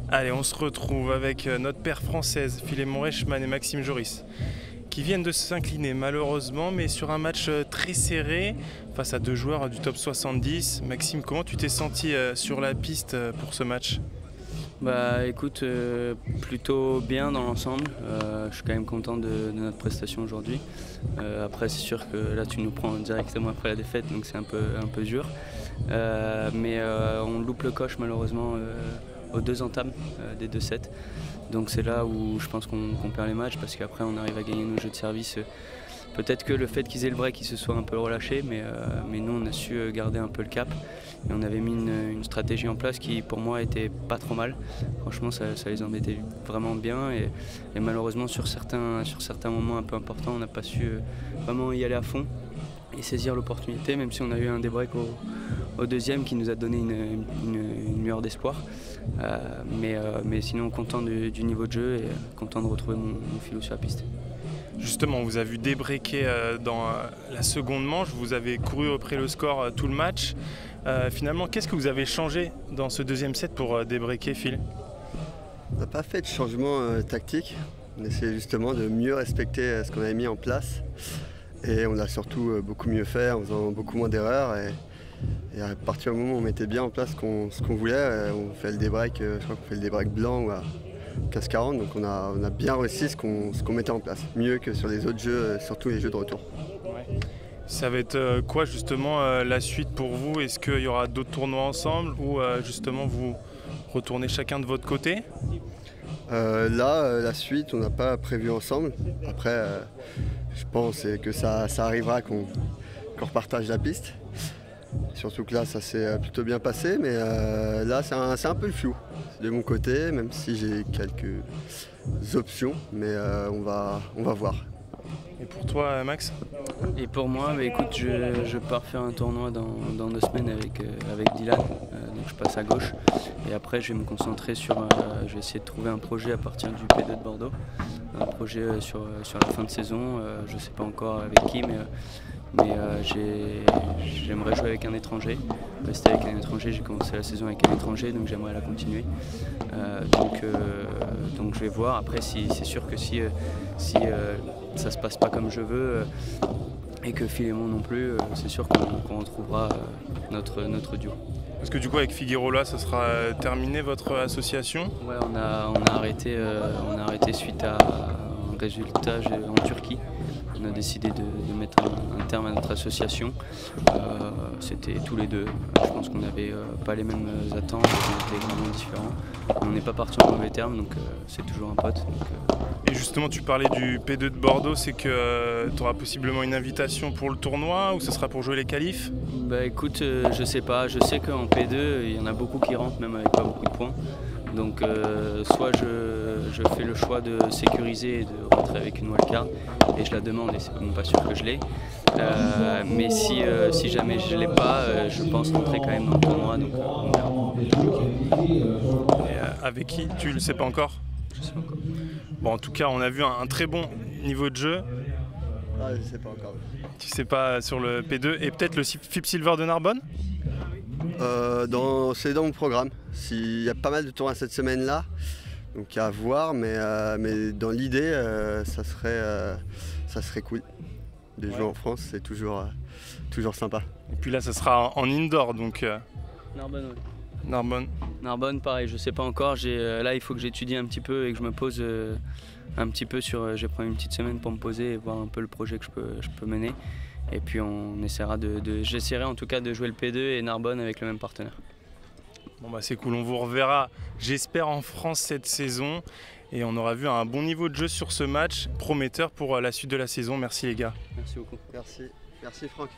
Allez, on se retrouve avec notre paire française, Philémon Reichmann et Maxime Joris, qui viennent de s'incliner malheureusement, mais sur un match très serré face à deux joueurs du top 70. Maxime, comment tu t'es senti sur la piste pour ce match? Bah écoute, plutôt bien dans l'ensemble. Je suis quand même content de notre prestation aujourd'hui. Après c'est sûr que là tu nous prends directement après la défaite, donc c'est un peu dur. Mais on loupe le coche malheureusement aux deux entames des deux sets. Donc c'est là où je pense qu'on perd les matchs, parce qu'après on arrive à gagner nos jeux de service. Peut-être que le fait qu'ils aient le break, ils se soient un peu relâchés, mais nous on a su garder un peu le cap. Et on avait mis une stratégie en place qui pour moi était pas trop mal. Franchement ça les embêtait vraiment bien, et malheureusement sur certains moments un peu importants on n'a pas su vraiment y aller à fond et saisir l'opportunité, même si on a eu un débreak au deuxième qui nous a donné une lueur d'espoir. Mais sinon content du niveau de jeu et content de retrouver mon filou sur la piste. Justement, on vous a vu débreaker dans la seconde manche, vous avez couru après le score tout le match. Finalement, qu'est-ce que vous avez changé dans ce deuxième set pour débreaker, Phil? On n'a pas fait de changement tactique, on essayait justement de mieux respecter ce qu'on avait mis en place. Et on l'a surtout beaucoup mieux fait en faisant beaucoup moins d'erreurs. Et à partir du moment où on mettait bien en place ce qu'on voulait, on fait le débreak, je crois qu'on fait le débreak blanc ou à 15-40, donc on a bien réussi ce qu'on mettait en place, mieux que sur les autres jeux, surtout les jeux de retour. Ouais. Ça va être quoi justement la suite pour vous? Est-ce qu'il y aura d'autres tournois ensemble ou justement vous retournez chacun de votre côté? La suite, on n'a pas prévu ensemble. Après, je pense que ça arrivera qu'on repartage la piste. Surtout que là, ça s'est plutôt bien passé, mais là, c'est un peu le flou de mon côté, même si j'ai quelques options, mais on va voir. Et pour toi, Max? Et pour moi, bah, écoute, je pars faire un tournoi dans 2 semaines avec Dylan, donc je passe à gauche. Et après, je vais me concentrer je vais essayer de trouver un projet à partir du P2 de Bordeaux. Un projet sur la fin de saison, je ne sais pas encore avec qui, mais j'aimerais jouer avec un étranger, rester avec un étranger. J'ai commencé la saison avec un étranger, donc j'aimerais la continuer. Donc je vais voir. Après, c'est sûr que si ça se passe pas comme je veux, et que Philémon non plus, c'est sûr qu'on retrouvera notre duo. Parce que du coup avec Figueroa, ça sera terminé votre association? Ouais, on a arrêté suite à un résultat en Turquie. On a décidé de mettre un terme à notre association. C'était tous les deux. Je pense qu'on n'avait pas les mêmes attentes, on était vraiment différents. On n'est pas parti en mauvais termes, donc c'est toujours un pote. Et justement, tu parlais du P2 de Bordeaux, c'est que tu auras possiblement une invitation pour le tournoi ou ce sera pour jouer les qualifs? Bah écoute, je sais pas. Je sais qu'en P2, il y en a beaucoup qui rentrent, même avec pas beaucoup de points. Donc soit je fais le choix de sécuriser et de rentrer avec une wildcard, et je la demande et c'est même pas sûr que je l'ai. Mais si jamais je ne l'ai pas, je pense rentrer quand même dans le tournoi, donc on verra. Et avec qui? Tu le sais pas encore? Je sais pas encore. Bon, en tout cas, on a vu un très bon niveau de jeu. Ah, je sais pas encore. Tu sais pas sur le P2 et peut-être le FIP Silver de Narbonne? C'est dans mon programme. Il y a pas mal de tournois cette semaine-là, donc à voir, mais dans l'idée, ça serait cool. De jouer en France, c'est toujours sympa. Et puis là, ça sera en indoor, donc Narbonne, oui. Narbonne, pareil, je sais pas encore. Là, il faut que j'étudie un petit peu et que je me pose un petit peu sur. Je vais prendre une petite semaine pour me poser et voir un peu le projet que je peux mener. Et puis on essaiera j'essaierai en tout cas de jouer le P2 et Narbonne avec le même partenaire. Bon bah c'est cool, on vous reverra, j'espère, en France cette saison. Et on aura vu un bon niveau de jeu sur ce match, prometteur pour la suite de la saison. Merci les gars. Merci beaucoup. Merci Franck.